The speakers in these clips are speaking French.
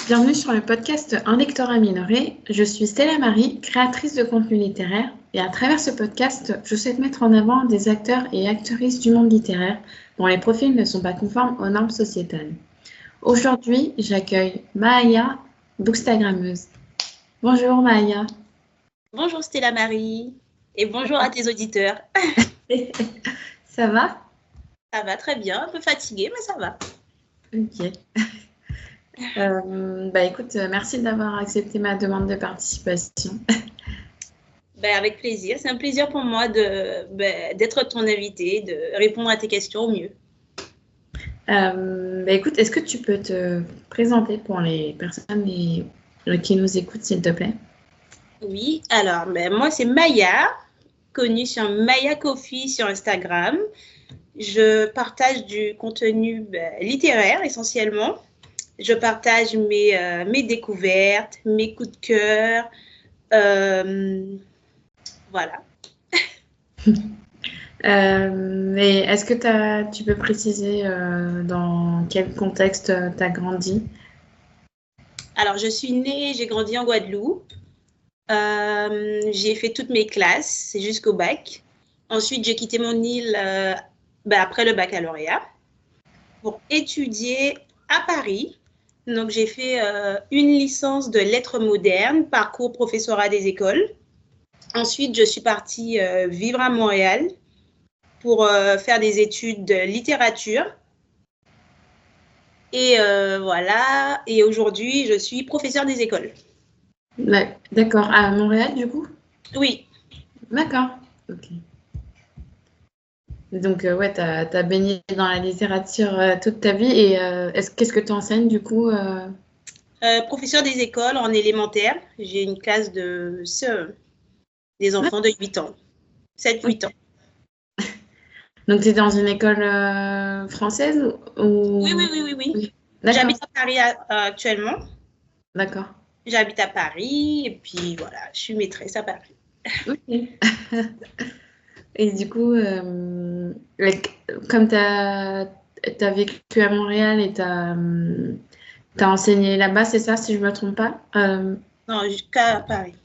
Bienvenue sur le podcast Un lectorat minoré. Je suis Stella Marie, créatrice de contenu littéraire, et à travers ce podcast, je souhaite mettre en avant des acteurs et actrices du monde littéraire dont les profils ne sont pas conformes aux normes sociétales. Aujourd'hui, j'accueille Maaya, bookstagrammeuse. Bonjour Maaya. Bonjour Stella Marie et bonjour à tes auditeurs. Ça va? Ça va très bien, un peu fatiguée, mais ça va. Ok. Écoute, merci d'avoir accepté ma demande de participation. Avec plaisir, c'est un plaisir pour moi d'être ton invitée, de répondre à tes questions au mieux. Écoute, est-ce que tu peux te présenter pour les personnes qui nous écoutent, s'il te plaît? Oui, alors moi c'est Maya, connue sur Maya Coffee sur Instagram. Je partage du contenu littéraire essentiellement. Je partage mes découvertes, mes coups de cœur. Voilà. Mais est-ce que tu peux préciser dans quel contexte tu as grandi? Alors, je suis née, j'ai grandi en Guadeloupe. J'ai fait toutes mes classes jusqu'au bac. Ensuite, j'ai quitté mon île après le baccalauréat pour étudier à Paris. Donc, j'ai fait une licence de lettres modernes, parcours professorat des écoles. Ensuite, je suis partie vivre à Montréal pour faire des études de littérature. Et voilà. Et aujourd'hui, je suis professeure des écoles. D'accord. À Montréal, du coup? Oui. D'accord. Ok. Donc, ouais, tu as baigné dans la littérature toute ta vie. Et qu'est-ce que tu enseignes, du coup? Professeure des écoles en élémentaire. J'ai une classe des enfants de 8 ans. 7-8 ans. Donc, tu es dans une école française ou... Oui. D'accord. J'habite à Paris actuellement. D'accord. J'habite à Paris et puis voilà, je suis maîtresse à Paris. Ok. Et du coup, comme tu as vécu à Montréal et tu as enseigné là-bas, c'est ça, si je ne me trompe pas? Non, jusqu'à Paris.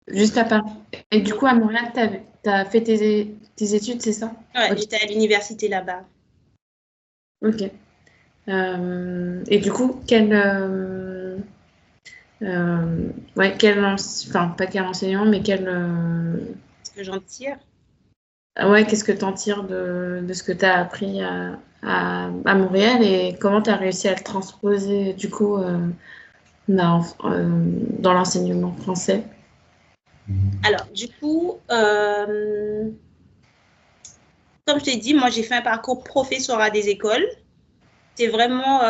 Juste à Paris. Et du coup, à Montréal, tu as fait tes études, c'est ça? Ouais, Ok. j'étais à l'université là-bas. Ok. Et du coup, enfin, pas quel enseignement, mais Est-ce que j'en tire? ouais, qu'est-ce que tu en tires de ce que tu as appris à Montréal et comment tu as réussi à le transposer du coup dans l'enseignement français? Alors, du coup, comme je t'ai dit, moi, j'ai fait un parcours professorat des écoles. C'est vraiment,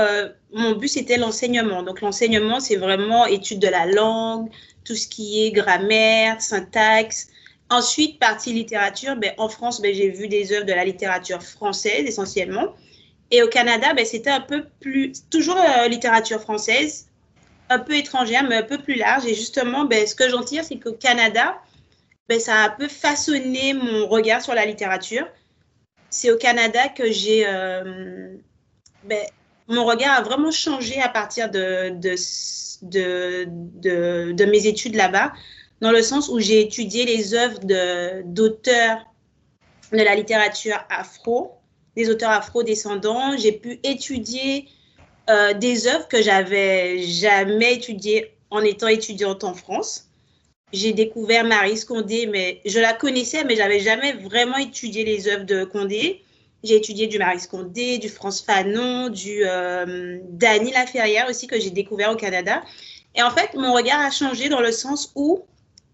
mon but, c'était l'enseignement. Donc, l'enseignement, c'est vraiment étude de la langue, tout ce qui est grammaire, syntaxe. Ensuite, partie littérature, en France, j'ai vu des œuvres de la littérature française essentiellement. Et au Canada, c'était un peu plus, toujours littérature française, un peu étrangère, mais un peu plus large. Et justement, ce que j'en tire, c'est qu'au Canada, ça a un peu façonné mon regard sur la littérature. C'est au Canada que mon regard a vraiment changé à partir de mes études là-bas, dans le sens où j'ai étudié les œuvres d'auteurs de la littérature afro, des auteurs afro-descendants. J'ai pu étudier des œuvres que j'avais jamais étudiées en étant étudiante en France. J'ai découvert Marie Condé, mais je la connaissais, mais je n'avais jamais vraiment étudié les œuvres de Condé. J'ai étudié du Marie Condé, du Frantz Fanon, du Dany Laferrière aussi, que j'ai découvert au Canada. Et en fait, mon regard a changé dans le sens où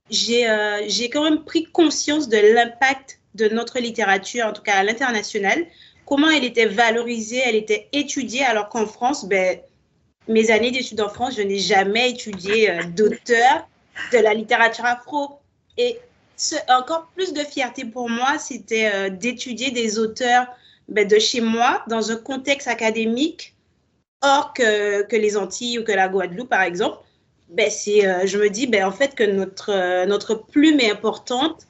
j'ai quand même pris conscience de l'impact de notre littérature, en tout cas à l'international, comment elle était valorisée, elle était étudiée, alors qu'en France, mes années d'études en France, je n'ai jamais étudié d'auteurs de la littérature afro. Et encore plus de fierté pour moi, c'était d'étudier des auteurs de chez moi, dans un contexte académique, hors que les Antilles ou que la Guadeloupe, par exemple. Je me dis en fait que notre plume est importante,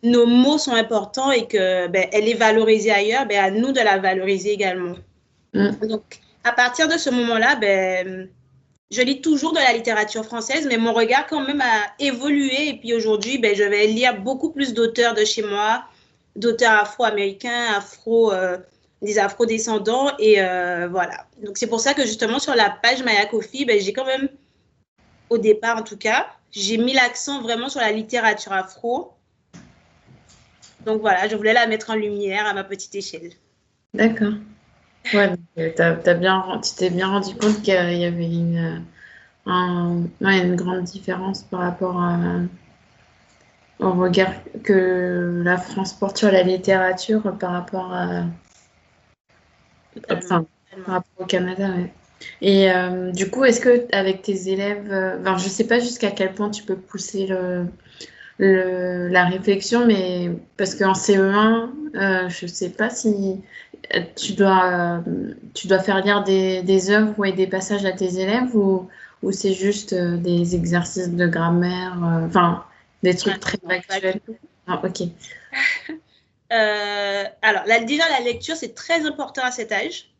nos mots sont importants et que elle est valorisée ailleurs, à nous de la valoriser également. Donc, à partir de ce moment-là, je lis toujours de la littérature française, mais mon regard quand même a évolué. Et puis aujourd'hui, je vais lire beaucoup plus d'auteurs de chez moi, d'auteurs afro-américains, des afro-descendants. Et voilà. Donc c'est pour ça que justement sur la page Maya Kofi, j'ai quand même, au départ en tout cas, j'ai mis l'accent vraiment sur la littérature afro. Donc voilà, je voulais la mettre en lumière à ma petite échelle. D'accord. Ouais, tu t'es bien rendu compte qu'il y avait une grande différence par rapport au regard que la France porte sur la littérature par rapport Totalement. par rapport au Canada. Ouais. Et du coup, est-ce que avec tes élèves, je sais pas jusqu'à quel point tu peux pousser la réflexion, mais parce qu'en CE1, je sais pas si tu dois faire lire des œuvres et des passages à tes élèves ou c'est juste des exercices de grammaire, des trucs très factuels. Ah, ok. Alors, déjà, la lecture, c'est très important à cet âge.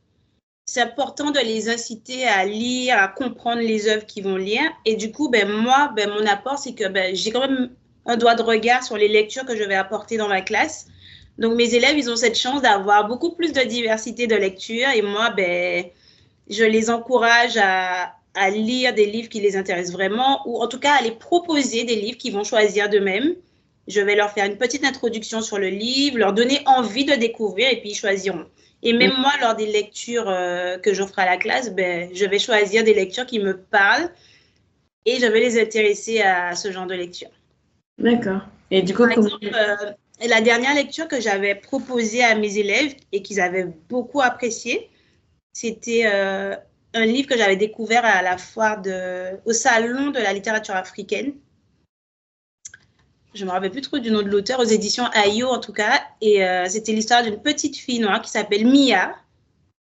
C'est important de les inciter à lire, à comprendre les œuvres qu'ils vont lire. Et du coup, moi, mon apport, c'est que j'ai quand même un doigt de regard sur les lectures que je vais apporter dans ma classe. Donc, mes élèves, ils ont cette chance d'avoir beaucoup plus de diversité de lecture. Et moi, je les encourage à lire des livres qui les intéressent vraiment, ou en tout cas à les proposer des livres qu'ils vont choisir d'eux-mêmes. Je vais leur faire une petite introduction sur le livre, leur donner envie de découvrir et puis ils choisiront. Et même moi, lors des lectures que j'offre à la classe, je vais choisir des lectures qui me parlent et je vais les intéresser à ce genre de lecture. D'accord. Et du coup, par exemple, la dernière lecture que j'avais proposée à mes élèves et qu'ils avaient beaucoup apprécié, c'était un livre que j'avais découvert à la foire au salon de la littérature africaine. Je ne me rappelle plus trop du nom de l'auteur, aux éditions Ayo en tout cas. Et c'était l'histoire d'une petite fille noire qui s'appelle Mia.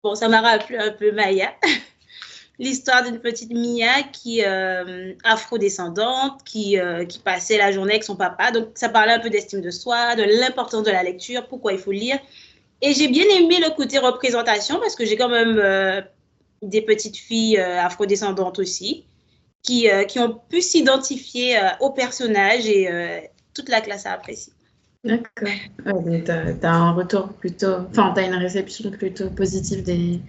Bon, ça m'a rappelé un peu Maya. L'histoire d'une petite Mia qui afro-descendante, qui passait la journée avec son papa. Donc, ça parlait un peu d'estime de soi, de l'importance de la lecture, pourquoi il faut lire. Et j'ai bien aimé le côté représentation parce que j'ai quand même des petites filles afro-descendantes aussi qui ont pu s'identifier au personnage et toute la classe a apprécié. D'accord. Ouais, t'as un retour plutôt, t'as une réception plutôt positive des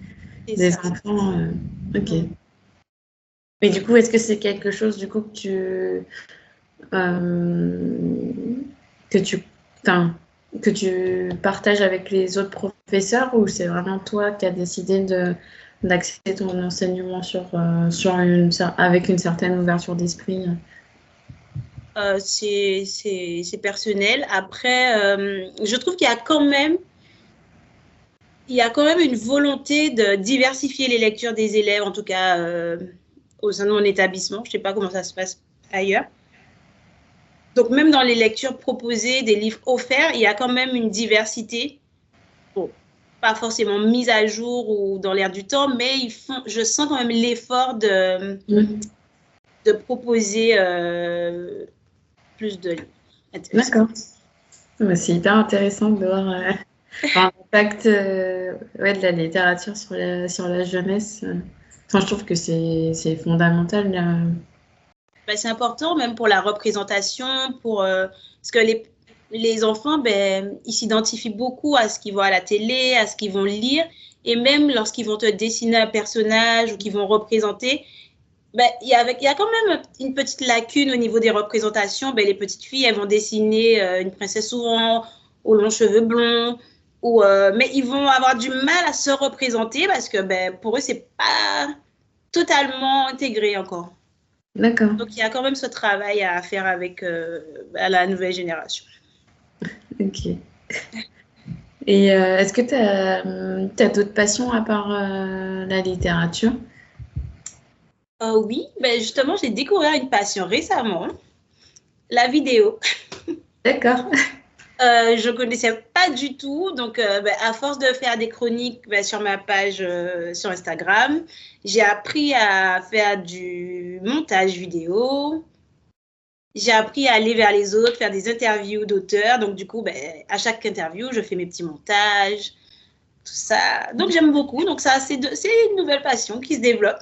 enfants. Ok. Mais du coup, est-ce que c'est quelque chose du coup que tu partages avec les autres professeurs ou c'est vraiment toi qui as décidé d'axer ton enseignement avec une certaine ouverture d'esprit? C'est personnel. Après, je trouve qu'il y a quand même une volonté de diversifier les lectures des élèves, en tout cas au sein de mon établissement. Je ne sais pas comment ça se passe ailleurs. Donc, même dans les lectures proposées, des livres offerts, il y a quand même une diversité. Bon, pas forcément mise à jour ou dans l'air du temps, mais je sens quand même l'effort de proposer plus de livres. D'accord. C'est hyper intéressant de voir l'impact de la littérature sur la jeunesse. Je trouve que c'est fondamental. C'est important, même pour la représentation, parce que les enfants, ils s'identifient beaucoup à ce qu'ils voient à la télé, à ce qu'ils vont lire, et même lorsqu'ils vont te dessiner un personnage ou qu'ils vont représenter, il y a quand même une petite lacune au niveau des représentations. Les petites filles, elles vont dessiner une princesse souvent aux longs cheveux blonds, mais ils vont avoir du mal à se représenter parce que pour eux, c'est pas totalement intégré encore. D'accord. Donc, il y a quand même ce travail à faire avec la nouvelle génération. Ok. Et est-ce que tu as d'autres passions à part la littérature? Oui, justement, j'ai découvert une passion récemment, la vidéo. D'accord. Je ne connaissais pas du tout. Donc, à force de faire des chroniques sur ma page sur Instagram, j'ai appris à faire du montage vidéo. J'ai appris à aller vers les autres, faire des interviews d'auteurs. Donc, du coup, à chaque interview, je fais mes petits montages, tout ça. Donc, j'aime beaucoup. Donc, ça, c'est une nouvelle passion qui se développe.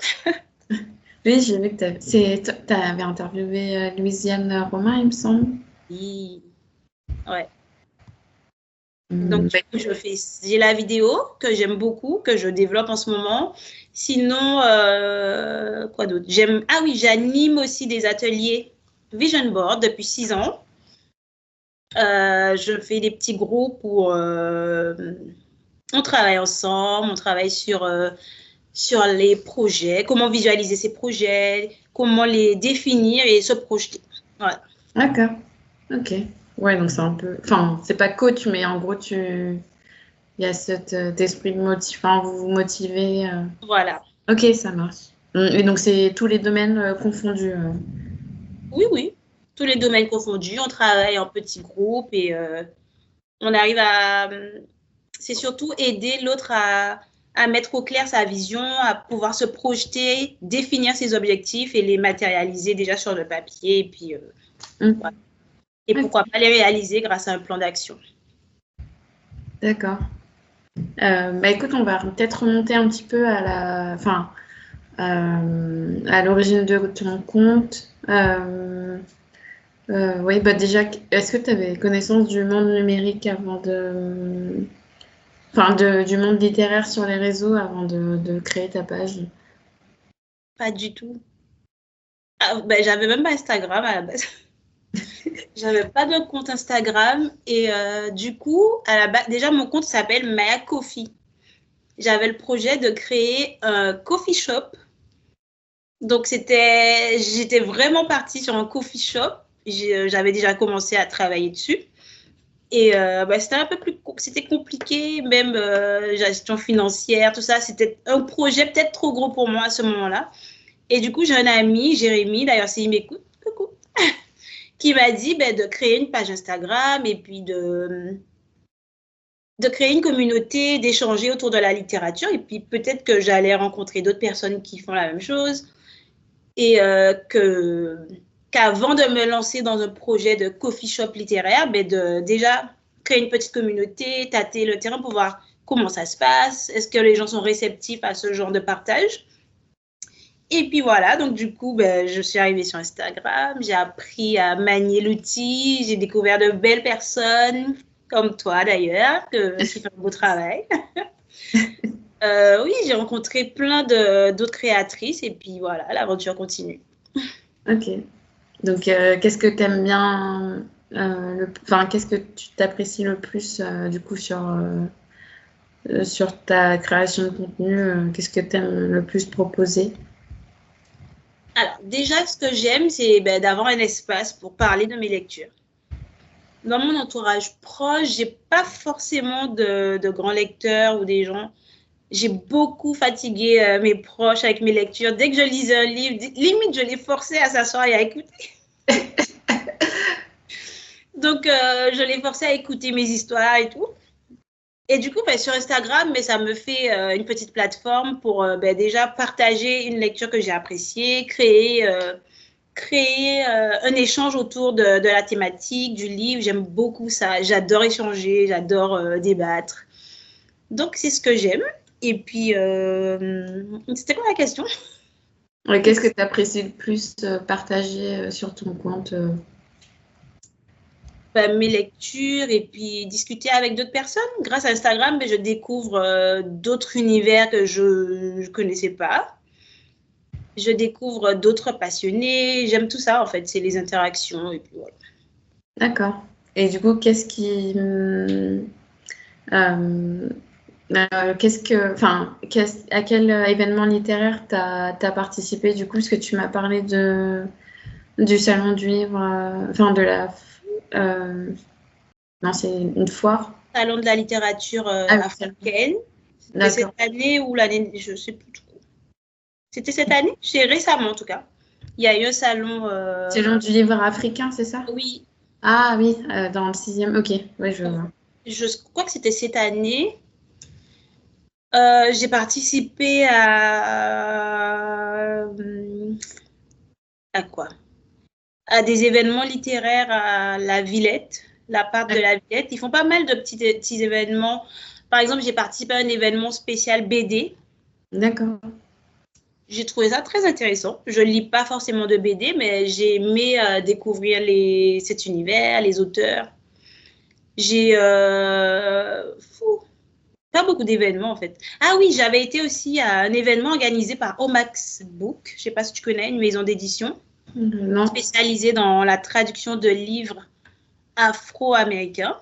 Oui, j'ai vu que tu avais interviewé Louisiane Romain, il me semble. Oui, ouais. Donc, Mmh, du coup, j'ai la vidéo que j'aime beaucoup, que je développe en ce moment. Sinon, quoi d'autre? Ah oui, j'anime aussi des ateliers Vision Board depuis 6 ans. Je fais des petits groupes où on travaille ensemble, on travaille sur les projets, comment visualiser ces projets, comment les définir et se projeter. Voilà. d'accord. Ok. Ouais, donc c'est un peu. Enfin, c'est pas coach, mais en gros, il y a cet esprit de enfin, vous vous motivez. Voilà. Ok, ça marche. Et donc, c'est tous les domaines confondus. Oui, oui. Tous les domaines confondus, on travaille en petits groupes et on arrive à. C'est surtout aider l'autre à mettre au clair sa vision, à pouvoir se projeter, définir ses objectifs et les matérialiser déjà sur le papier. Et puis, voilà. Et Ok, pourquoi pas les réaliser grâce à un plan d'action. d'accord. Bah écoute, on va peut-être remonter un petit peu enfin, à l'origine de ton compte. Oui, bah déjà, est-ce que tu avais connaissance du monde numérique enfin, du monde littéraire sur les réseaux avant de créer ta page? Pas du tout. Ah, ben, j'avais même pas Instagram à la base. J'avais pas de compte Instagram et du coup, à la base, déjà mon compte s'appelle Maya Coffee. J'avais le projet de créer un coffee shop. Donc j'étais vraiment partie sur un coffee shop. J'avais déjà commencé à travailler dessus. Et bah, c'était un peu c'était compliqué, même gestion financière, tout ça. C'était un projet peut-être trop gros pour moi à ce moment-là. Et du coup, j'ai un ami, Jérémy, d'ailleurs, s'il m'écoute, coucou, qui m'a dit ben, de créer une page Instagram et puis de créer une communauté, d'échanger autour de la littérature. Et puis peut-être que j'allais rencontrer d'autres personnes qui font la même chose. Et qu'avant de me lancer dans un projet de coffee shop littéraire, ben de déjà créer une petite communauté, tâter le terrain pour voir comment ça se passe, est-ce que les gens sont réceptifs à ce genre de partage. Et puis voilà, donc du coup, ben, je suis arrivée sur Instagram, j'ai appris à manier l'outil, j'ai découvert de belles personnes, comme toi d'ailleurs, qui font un beau travail. Oui, j'ai rencontré plein d'autres créatrices et puis voilà, l'aventure continue. Ok. Donc, qu'est-ce que tu aimes bien, enfin, qu'est-ce que tu t'apprécies le plus du coup sur ta création de contenu? Qu'est-ce que tu aimes le plus proposer? Alors, déjà, ce que j'aime, c'est ben, d'avoir un espace pour parler de mes lectures. Dans mon entourage proche, j'ai pas forcément de grands lecteurs ou des gens. J'ai beaucoup fatigué mes proches avec mes lectures. Dès que je lisais un livre, limite, je les forçais à s'asseoir et à écouter. Donc, je les forçais à écouter mes histoires et tout. Et du coup, ben, sur Instagram, mais ça me fait une petite plateforme pour ben, déjà partager une lecture que j'ai appréciée, créer un échange autour de la thématique, du livre. J'aime beaucoup ça. J'adore échanger, j'adore débattre. Donc, c'est ce que j'aime. Et puis, c'était quoi la question? Qu'est-ce que tu apprécies le plus partager sur ton compte? Ben, mes lectures et puis discuter avec d'autres personnes. Grâce à Instagram, ben, je découvre d'autres univers que je ne connaissais pas. Je découvre d'autres passionnés. J'aime tout ça, en fait. C'est les interactions. Et puis voilà. D'accord. Et du coup, enfin, à quel événement littéraire t'as participé du coup? Parce que tu m'as parlé du salon du livre, enfin euh, non, c'est une foire. Salon de la littérature Ah oui, africaine. C'était cette d'accord. année ou l'année, je ne sais plus trop. C'était cette année? C'est récemment en tout cas. Il y a eu un salon. Salon du livre africain, c'est ça? Oui, Ah oui, dans le sixième. Ok, oui, je vois. je crois que c'était cette année. J'ai participé à quoi? À des événements littéraires à la Villette, la part de la Villette. Ils font pas mal de petits événements. Par exemple, j'ai participé à un événement spécial BD. D'accord. j'ai trouvé ça très intéressant. Je ne lis pas forcément de BD, mais j'ai aimé découvrir cet univers, les auteurs. J'ai pas beaucoup d'événements en fait. Ah oui, j'avais été aussi à un événement organisé par Omax Book. Je ne sais pas si tu connais, une maison d'édition Non, spécialisée dans la traduction de livres afro-américains.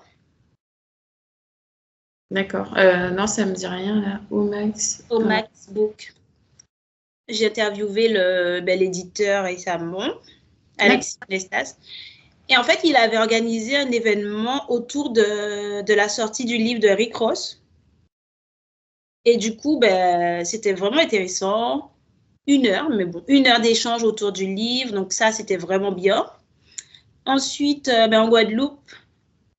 d'accord. Non, ça me dit rien là. Omax. Omax Book. J'ai interviewé l'éditeur récemment, Alexis Lestas. Et en fait, il avait organisé un événement autour de la sortie du livre de Rick Ross. Et du coup, c'était vraiment intéressant. 1 heure, mais bon, 1 heure d'échange autour du livre. Donc ça, c'était vraiment bien. Ensuite, en Guadeloupe,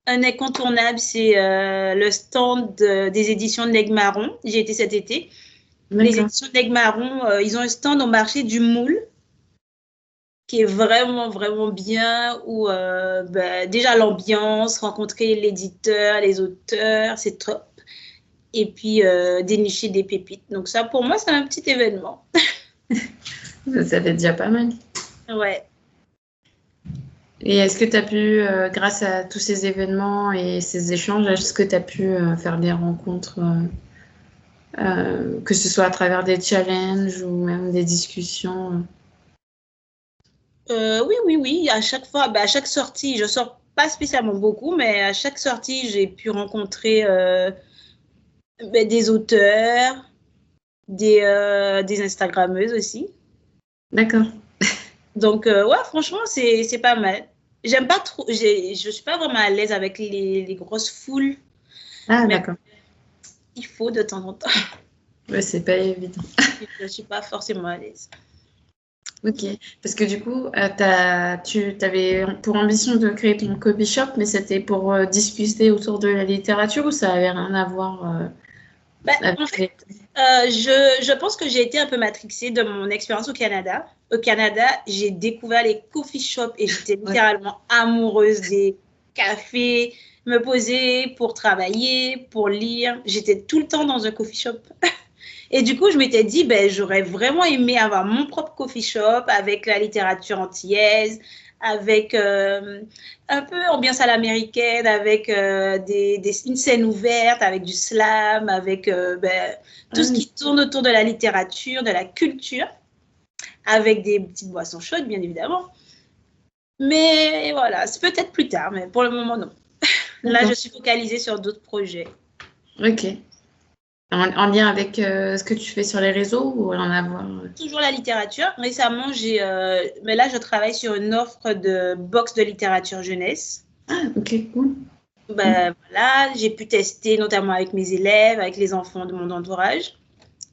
un incontournable, c'est le stand des éditions de l'Aigle Marron. J'ai été cet été. Les éditions de l'Aigle Marron, ils ont un stand au marché du Moule qui est vraiment, vraiment bien, où déjà l'ambiance, rencontrer l'éditeur, les auteurs, c'est top. Et puis, dénicher des pépites. Donc ça, pour moi, c'est un petit événement. Ça fait déjà pas mal. Ouais. Et est-ce que tu as pu, grâce à tous ces événements et ces échanges, est-ce que tu as pu faire des rencontres, que ce soit à travers des challenges ou même des discussions? Oui. À chaque fois, à chaque sortie, je sors pas spécialement beaucoup, mais à chaque sortie, j'ai pu rencontrer des auteurs, des Instagrammeuses aussi. D'accord. Donc, ouais, franchement, c'est pas mal. J'aime pas trop, je suis pas vraiment à l'aise avec les grosses foules. Ah, mais d'accord. il faut de temps en temps. Ouais, c'est pas évident. Je suis pas forcément à l'aise. Ok, parce que du coup, tu avais pour ambition de créer ton coffee shop, mais c'était pour discuter autour de la littérature ou ça avait rien à voir En fait, je pense que j'ai été un peu matrixée de mon expérience au Canada. Au Canada, j'ai découvert les coffee shops et j'étais littéralement amoureuse des cafés, me poser pour travailler, pour lire. J'étais tout le temps dans un coffee shop. Et du coup, je m'étais dit, j'aurais vraiment aimé avoir mon propre coffee shop avec la littérature antillaise, avec un peu ambiance à l'américaine, avec une scène ouverte, avec du slam, avec tout ce qui tourne autour de la littérature, de la culture, avec des petites boissons chaudes, bien évidemment. Mais voilà, c'est peut-être plus tard, mais pour le moment, non. Là, je suis focalisée sur d'autres projets. Ok. En lien avec ce que tu fais sur les réseaux ou rien à voir? Toujours la littérature. Récemment, mais là, je travaille sur une offre de box de littérature jeunesse. Ah, ok, cool. Voilà, j'ai pu tester notamment avec mes élèves, avec les enfants de mon entourage.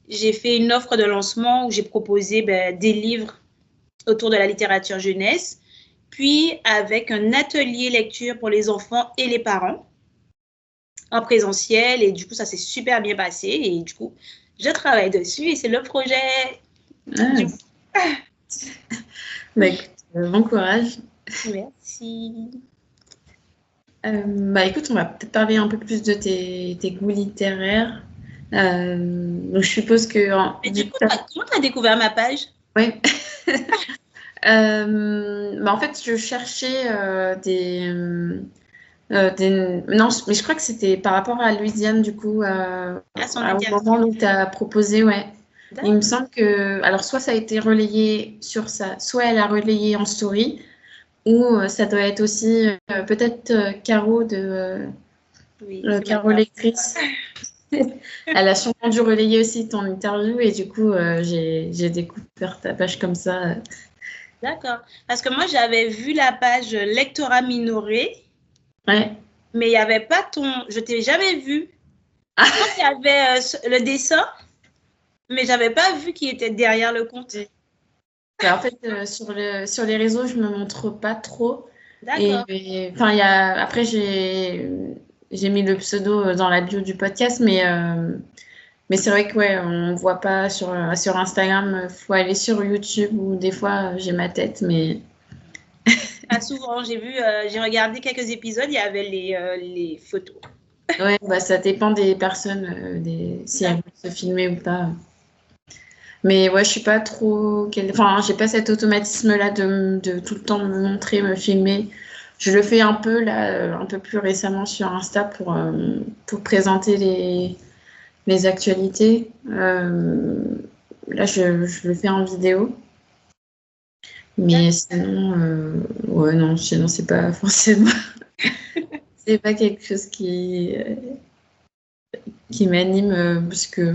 J'ai fait une offre de lancement où j'ai proposé des livres autour de la littérature jeunesse, puis avec un atelier lecture pour les enfants et les parents en présentiel. Et du coup, ça s'est super bien passé. Et du coup, je travaille dessus et c'est le projet. Écoute, bon courage. Merci. Écoute, on va peut-être parler un peu plus de tes goûts littéraires. Donc, je suppose que... Mais du coup, comment tu as découvert ma page? Oui. En fait, je cherchais Non, mais je crois que c'était par rapport à Louisiane, du coup, au moment où tu as proposé, ouais. Il me semble que... Alors, soit ça a été relayé sur ça, soit elle a relayé en story, ou ça doit être aussi peut-être Caro Caro lectrice. Elle a sûrement dû relayer aussi ton interview et du coup, j'ai découvert ta page comme ça. D'accord. Parce que moi, j'avais vu la page Lectorat minoré. Ouais. Mais il n'y avait pas je t'ai jamais vu. Je pense qu'il y avait le dessin, mais j'avais pas vu qui était derrière le compte. En fait, sur les réseaux, je me montre pas trop. D'accord. Après, j'ai mis le pseudo dans la bio du podcast, mais c'est vrai que ouais, on ne voit pas sur Instagram. Faut aller sur YouTube où des fois j'ai ma tête, mais Pas souvent. J'ai regardé quelques épisodes, il y avait les photos. Ouais, ça dépend des personnes, si elles veulent se filmer ou pas. Mais ouais, je suis pas trop... Enfin, j'ai pas cet automatisme-là de tout le temps me montrer, me filmer. Je le fais un peu, là, un peu plus récemment sur Insta pour présenter les actualités. Là, je le fais en vidéo. Mais sinon, ouais, non, sinon, c'est pas forcément... c'est pas quelque chose qui m'anime parce que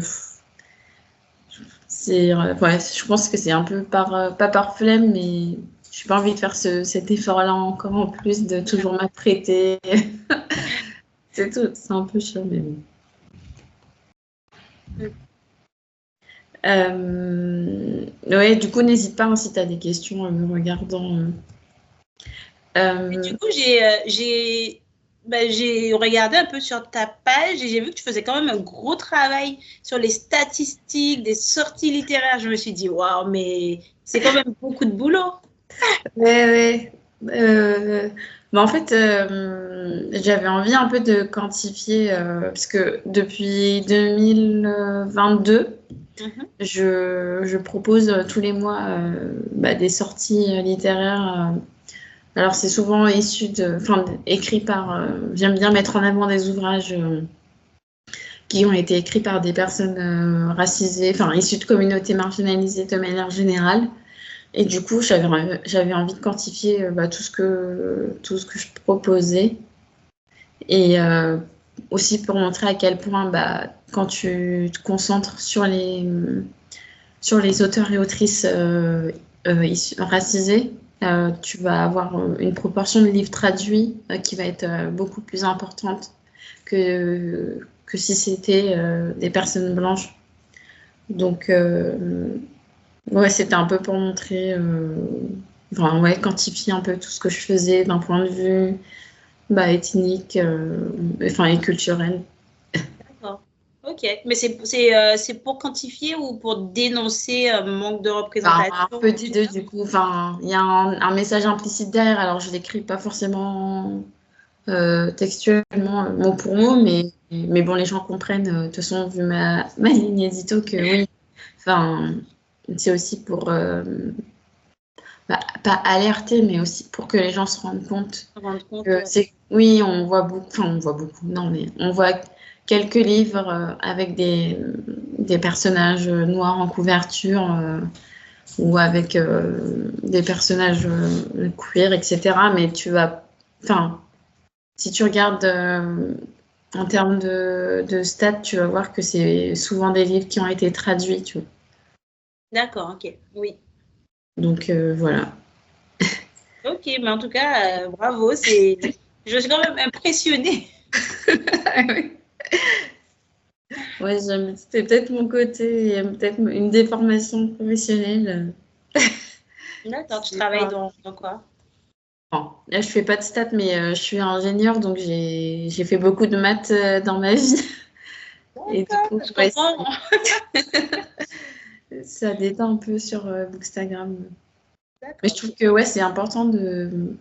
ouais, je pense que c'est un peu pas par flemme, mais j'ai pas envie de faire cet effort-là encore en plus de toujours m'apprêter. C'est tout, c'est un peu chiant, mais bon. Ouais, du coup, n'hésite pas hein, si tu as des questions en me regardant. Du coup, j'ai regardé un peu sur ta page et j'ai vu que tu faisais quand même un gros travail sur les statistiques des sorties littéraires. Je me suis dit, waouh, mais c'est quand même beaucoup de boulot. Ouais, ouais. En fait, j'avais envie un peu de quantifier, parce que depuis 2022, je propose tous les mois des sorties littéraires. Alors, c'est souvent écrit par. J'aime bien mettre en avant des ouvrages qui ont été écrits par des personnes racisées, enfin, issues de communautés marginalisées de manière générale. Et du coup, j'avais envie de quantifier tout ce que je proposais. Et aussi pour montrer à quel point, quand tu te concentres sur les auteurs et autrices racisés, tu vas avoir une proportion de livres traduits qui va être beaucoup plus importante que si c'était des personnes blanches. Donc, ouais, c'était un peu pour montrer, ouais, quantifier un peu tout ce que je faisais d'un point de vue ethnique, et culturel. D'accord. Ok. Mais c'est pour quantifier ou pour dénoncer un manque de représentation? Un peu des deux, du coup. Enfin, il y a un message implicite derrière. Alors, je l'écris pas forcément textuellement, mot pour mot, mais bon, les gens comprennent, de toute façon, vu ma ligne édito, que oui. Enfin, c'est aussi pour pas alerter, mais aussi pour que les gens se rendent compte Rendre compte, que oui, on voit beaucoup, non, mais on voit quelques livres avec des personnages noirs en couverture ou avec des personnages queer, etc. Mais si tu regardes en termes de stats, tu vas voir que c'est souvent des livres qui ont été traduits, tu vois. D'accord, ok. Oui. Donc voilà. Ok, mais en tout cas, bravo. Je suis quand même impressionnée. Ouais, c'est peut-être mon côté, peut-être une déformation professionnelle. D'accord, tu C'est travailles pas- dans quoi? Bon, là, je fais pas de stats, mais je suis ingénieure, donc j'ai fait beaucoup de maths dans ma vie. Et du D'accord, coup, je ouais, comprends. ça détend un peu sur Bookstagram. Mais je D'accord. trouve que ouais, c'est important de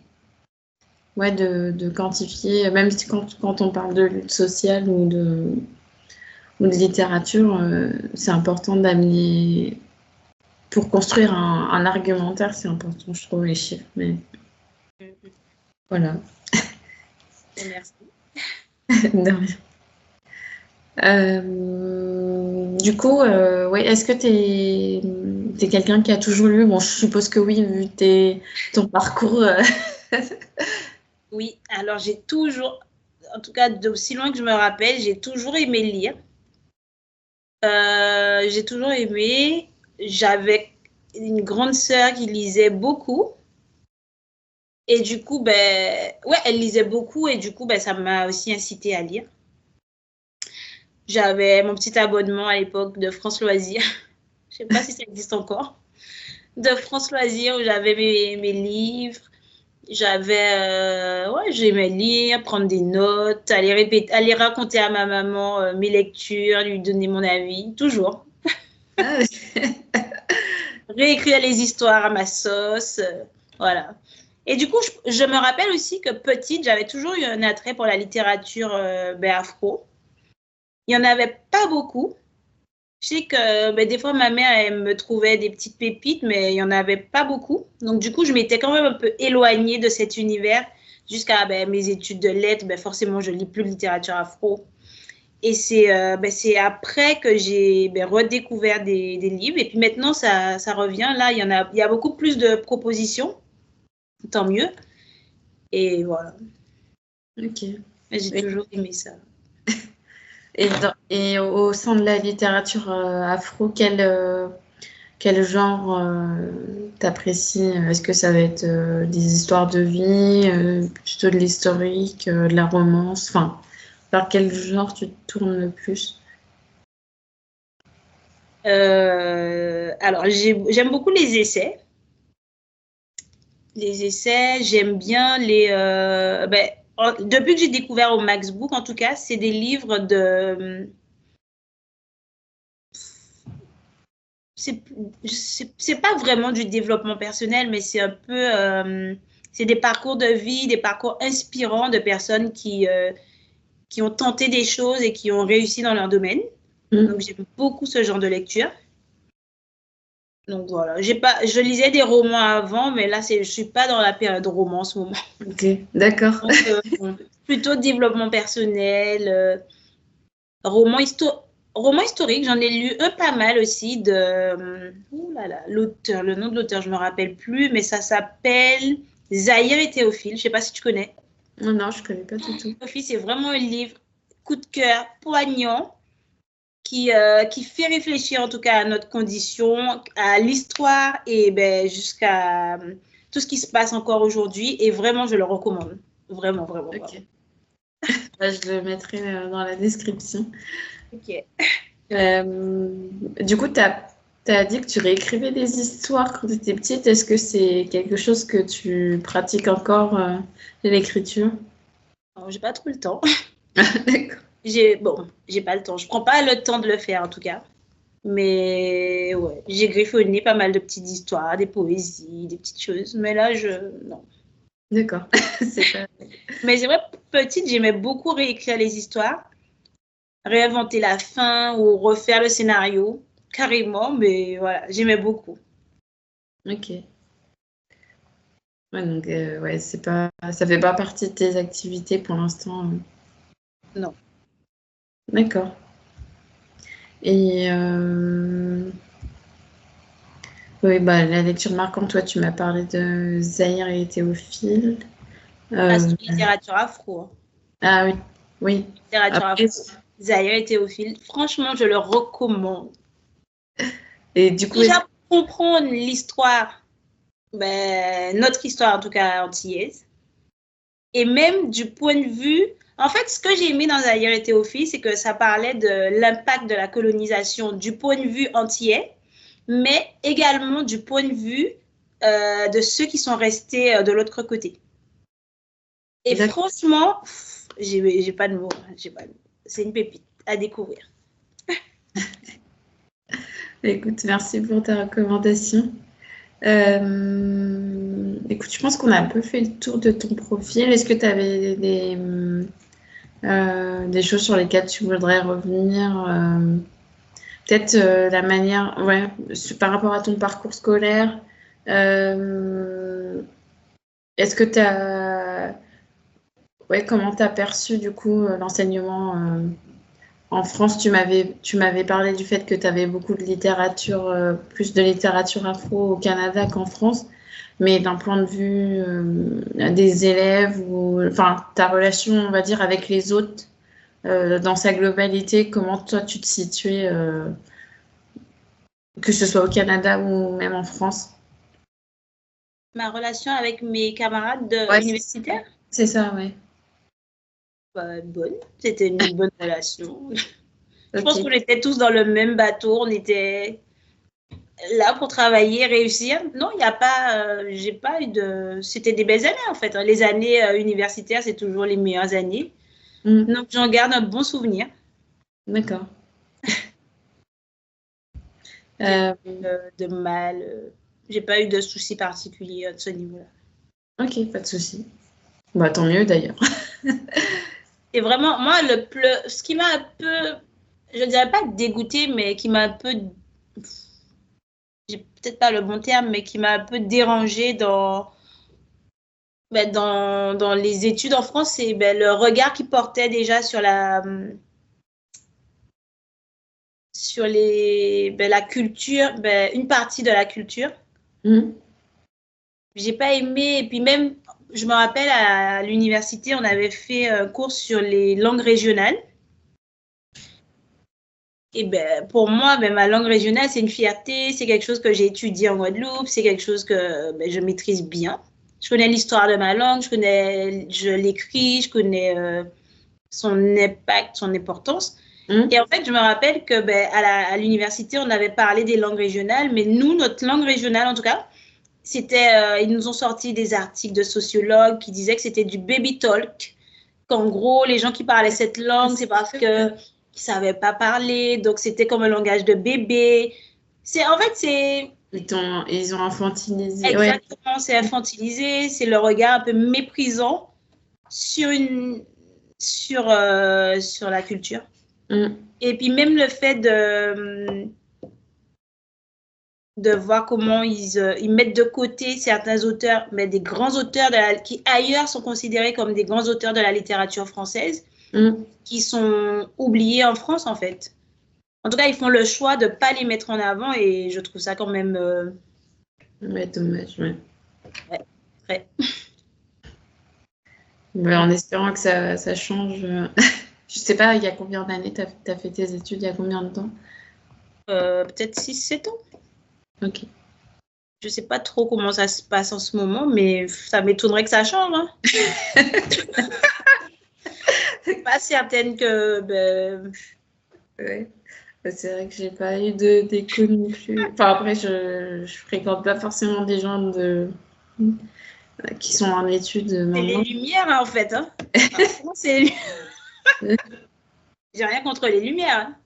quantifier, même si quand on parle de lutte sociale ou de littérature, c'est important d'amener. Pour construire un argumentaire, c'est important, je trouve, les chiffres. Mais voilà. Merci. De rien. Du coup, ouais, est-ce que t'es quelqu'un qui a toujours lu? Bon, je suppose que oui, vu ton parcours. Oui, alors j'ai toujours, en tout cas d'aussi loin que je me rappelle, j'ai toujours aimé lire. J'ai toujours aimé. J'avais une grande sœur qui lisait beaucoup. Et du coup, ouais, elle lisait beaucoup et du coup, ça m'a aussi incité à lire. J'avais mon petit abonnement à l'époque de France Loisirs. Je sais pas si ça existe encore. De France Loisirs où j'avais mes livres. J'aimais lire, prendre des notes, aller répéter, aller raconter à ma maman mes lectures, lui donner mon avis, toujours. Ah, Réécrire les histoires à ma sauce, voilà. Et du coup, je me rappelle aussi que petite, j'avais toujours eu un attrait pour la littérature afro. Il n'y en avait pas beaucoup, Je sais que des fois, ma mère, elle me trouvait des petites pépites, mais il n'y en avait pas beaucoup. Donc, du coup, je m'étais quand même un peu éloignée de cet univers jusqu'à mes études de lettres. Forcément, je lis plus de littérature afro. Et c'est après que j'ai redécouvert des livres. Et puis maintenant, ça revient. Là, il y a beaucoup plus de propositions. Tant mieux. Et voilà. Ok. J'ai toujours aimé ça. Et au sein de la littérature afro, quel genre t'apprécies? Est-ce que ça va être des histoires de vie, plutôt de l'historique, de la romance? Enfin, vers quel genre tu te tournes le plus? Alors, j'aime beaucoup les essais. Les essais, j'aime bien depuis que j'ai découvert au Max Book, en tout cas, c'est des livres de... C'est pas vraiment du développement personnel, mais c'est un peu... c'est des parcours de vie, des parcours inspirants de personnes qui ont tenté des choses et qui ont réussi dans leur domaine. Donc, j'aime beaucoup ce genre de lecture. Donc voilà, je lisais des romans avant, mais là, je suis pas dans la période roman en ce moment. Ok, d'accord. Donc, plutôt développement personnel, roman historique, j'en ai lu pas mal aussi ouh là là, l'auteur, le nom de l'auteur, je me rappelle plus, mais ça s'appelle Zahir et Théophile, je sais pas si tu connais. Non, je connais pas du tout. Théophile, c'est vraiment un livre coup de cœur, poignant, qui fait réfléchir en tout cas à notre condition, à l'histoire et jusqu'à tout ce qui se passe encore aujourd'hui. Et vraiment, je le recommande. Vraiment, vraiment. Ok. Vraiment. Je le mettrai dans la description. Ok. Du coup, tu as dit que tu réécrivais des histoires quand tu étais petite. Est-ce que c'est quelque chose que tu pratiques encore, l'écriture? Alors, j'ai pas trop le temps. D'accord. J'ai pas le temps. Je prends pas le temps de le faire en tout cas. Mais ouais, j'ai griffonné pas mal de petites histoires, des poésies, des petites choses. Mais là, non. D'accord. Mais c'est vrai, petite, j'aimais beaucoup réécrire les histoires, réinventer la fin ou refaire le scénario, carrément. Mais voilà, j'aimais beaucoup. Ok. Ouais, donc, ouais, ça fait pas partie de tes activités pour l'instant. Non. D'accord. Et oui, la lecture marquante, toi, tu m'as parlé de Zahir et Théophile. C'est littérature afro. Ah oui, oui. Littérature Après, afro. Zahir et Théophile. Franchement, je le recommande. et du coup, Déjà, comprendre l'histoire, notre histoire en tout cas antillaise, et même du point de vue... En fait, ce que j'ai aimé dans Zahir et Théophile, c'est que ça parlait de l'impact de la colonisation du point de vue antillais, mais également du point de vue de ceux qui sont restés de l'autre côté. Et franchement, j'ai pas de mots. C'est une pépite à découvrir. Écoute, merci pour ta recommandation. Écoute, je pense qu'on a un peu fait le tour de ton profil. Est-ce que tu avais des choses sur lesquelles tu voudrais revenir? Peut-être la manière, ouais, par rapport à ton parcours scolaire. Est-ce que tu as, ouais, comment tu as perçu du coup l'enseignement en France? Tu m'avais parlé du fait que tu avais beaucoup de littérature, plus de littérature afro au Canada qu'en France, mais d'un point de vue des élèves ou, enfin, ta relation, on va dire, avec les autres dans sa globalité, comment toi tu te situais, que ce soit au Canada ou même en France? Ma relation avec mes camarades Ouais, universitaires, c'est ça, ouais. bonne. C'était une bonne relation. Je pense Ok. qu'on était tous dans le même bateau. On était là pour travailler, réussir. Non, il n'y a pas, j'ai pas eu de. C'était des belles années en fait. Les années universitaires, c'est toujours les meilleures années. Donc j'en garde un bon souvenir. D'accord. J'ai de mal. J'ai pas eu de soucis particuliers à ce niveau-là. Ok, pas de souci. Bah, tant mieux d'ailleurs. Et vraiment, moi, ce qui m'a un peu je dirais pas dégoûtée, mais qui m'a un peu, j'ai peut-être pas le bon terme, mais qui m'a un peu dérangée dans les études en France, c'est le regard qu'ils portaient déjà sur la culture, une partie de la culture. Mhm. J'ai pas aimé, et puis même, je me rappelle à l'université, on avait fait un cours sur les langues régionales. Et pour moi, ma langue régionale, c'est une fierté, c'est quelque chose que j'ai étudié en Guadeloupe, c'est quelque chose que je maîtrise bien. Je connais l'histoire de ma langue, je l'écris, je connais son impact, son importance. Mhm. Et en fait, je me rappelle que à l'université, on avait parlé des langues régionales, mais nous, notre langue régionale, en tout cas, ils nous ont sorti des articles de sociologues qui disaient que c'était du baby talk, qu'en gros, les gens qui parlaient cette langue, c'est parce que qui savaient pas parler, donc c'était comme un langage de bébé. En fait, c'est Ils ont infantilisé. Ouais. exactement, c'est infantilisé, c'est le regard un peu méprisant sur la culture. Mhm. Et puis même le fait de voir comment ils mettent de côté certains auteurs, mais des grands auteurs qui ailleurs sont considérés comme des grands auteurs de la littérature française, Mhm. qui sont oubliés en France en fait. En tout cas, ils font le choix de ne pas les mettre en avant et je trouve ça quand même Ouais, dommage, ouais. très. Ouais, en espérant que ça change. Je sais pas, il y a combien d'années t'as fait tes études, il y a combien de temps? Peut-être 6-7 ans. Ok. Je ne sais pas trop comment ça se passe en ce moment, mais ça m'étonnerait que ça change. Hein. Je suis pas certaine que. Ouais. C'est vrai que j'ai pas eu d'écho non plus. Enfin, après, je fréquente pas forcément des gens qui sont en études C'est les maintenant. lumières, hein, en fait. Hein. Alors, j'ai rien contre les lumières. Hein.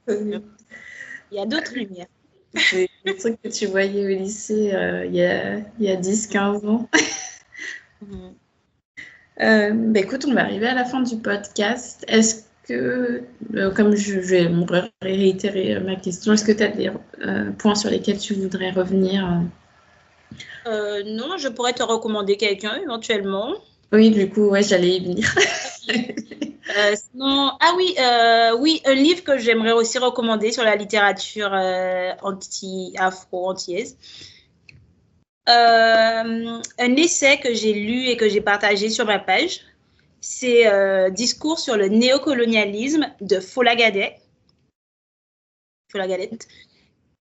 Il y a d'autres lumières. C'est des trucs que tu voyais au lycée il y a 10-15 ans. Mhm. Écoute, on va arriver à la fin du podcast. Est-ce que, comme je vais réitérer ma question, est-ce que tu as des points sur lesquels tu voudrais revenir Non, je pourrais te recommander quelqu'un éventuellement. Oui, du coup, ouais, j'allais y venir. Sinon, ah oui, oui, un livre que j'aimerais aussi recommander sur la littérature afro-antillaise. Un essai que j'ai lu et que j'ai partagé sur ma page, c'est Discours sur le néocolonialisme de Folagadet, que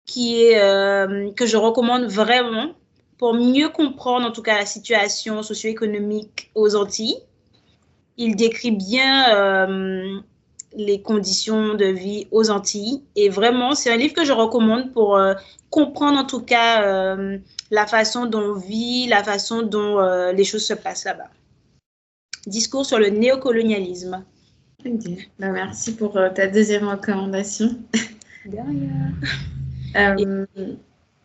je recommande vraiment pour mieux comprendre en tout cas la situation socio-économique aux Antilles. Il décrit bien les conditions de vie aux Antilles et vraiment c'est un livre que je recommande pour comprendre en tout cas la façon dont on vit, la façon dont les choses se passent là-bas. Discours sur le néocolonialisme. Ok. Bah, merci pour ta deuxième recommandation. Derrière. Et Euh,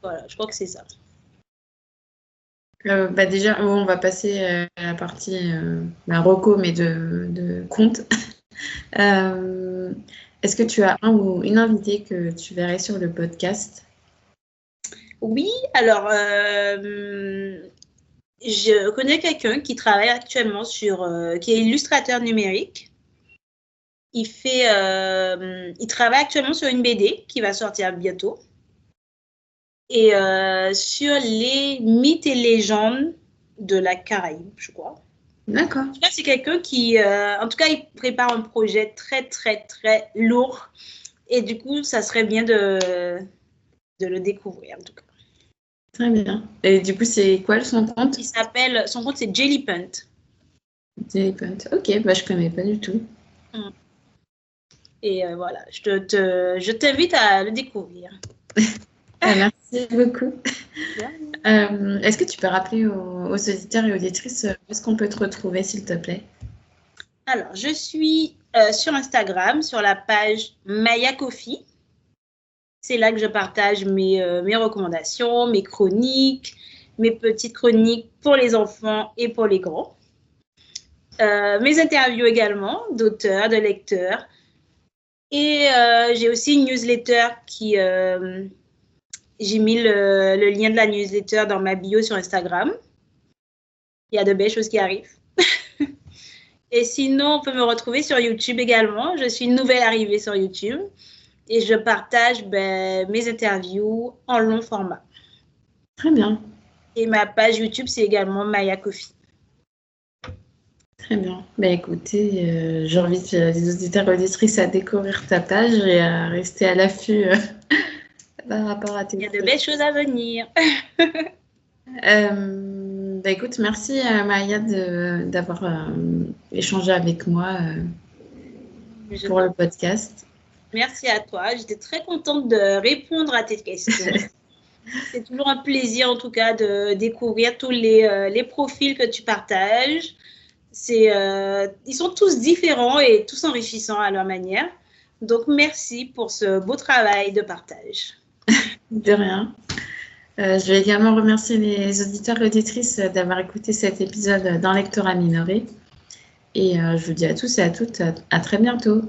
voilà, je crois que c'est ça. Déjà, on va passer à la partie reco, mais de contes. Euh, Est-ce que tu as un ou une invitée que tu verrais sur le podcast? Oui, alors je connais quelqu'un qui travaille actuellement qui est illustrateur numérique. Il travaille actuellement sur une BD qui va sortir bientôt. Et sur les mythes et légendes de la Caraïbe, je crois. D'accord. En tout cas, c'est quelqu'un en tout cas, il prépare un projet très, très, très lourd. Et du coup, ça serait bien de le découvrir, en tout cas. Très bien. Et du coup, c'est quoi son compte? Son compte, c'est Jelly Punt. Jelly Punt. Ok, bah, je connais pas du tout. Et voilà, je t'invite à le découvrir. Merci beaucoup. Est-ce que tu peux rappeler aux auditeurs et auditrices où est-ce qu'on peut te retrouver, s'il te plaît? Alors, je suis sur Instagram, sur la page Maya Coffee. C'est là que je partage mes recommandations, mes chroniques, mes petites chroniques pour les enfants et pour les grands. Mes interviews également d'auteurs, de lecteurs. Et j'ai aussi une newsletter j'ai mis le lien de la newsletter dans ma bio sur Instagram. Il y a de belles choses qui arrivent. Et sinon, on peut me retrouver sur YouTube également. Je suis une nouvelle arrivée sur YouTube et je partage mes interviews en long format. Très bien. Et ma page YouTube, c'est également Maya Coffee. Très bien. Écoutez, j'invite les auditeurs et auditrices à découvrir ta page et à rester à l'affût par rapport à tes... Il y a de belles choses à venir. Écoute, merci Maya d'avoir échangé avec moi pour le podcast. Merci à toi. J'étais très contente de répondre à tes questions. C'est toujours un plaisir, en tout cas, de découvrir tous les profils que tu partages. Ils sont tous différents et tous enrichissants à leur manière. Donc, merci pour ce beau travail de partage. De rien. Je vais également remercier les auditeurs et auditrices d'avoir écouté cet épisode d'un lectorat minoré. Et je vous dis à tous et à toutes à très bientôt.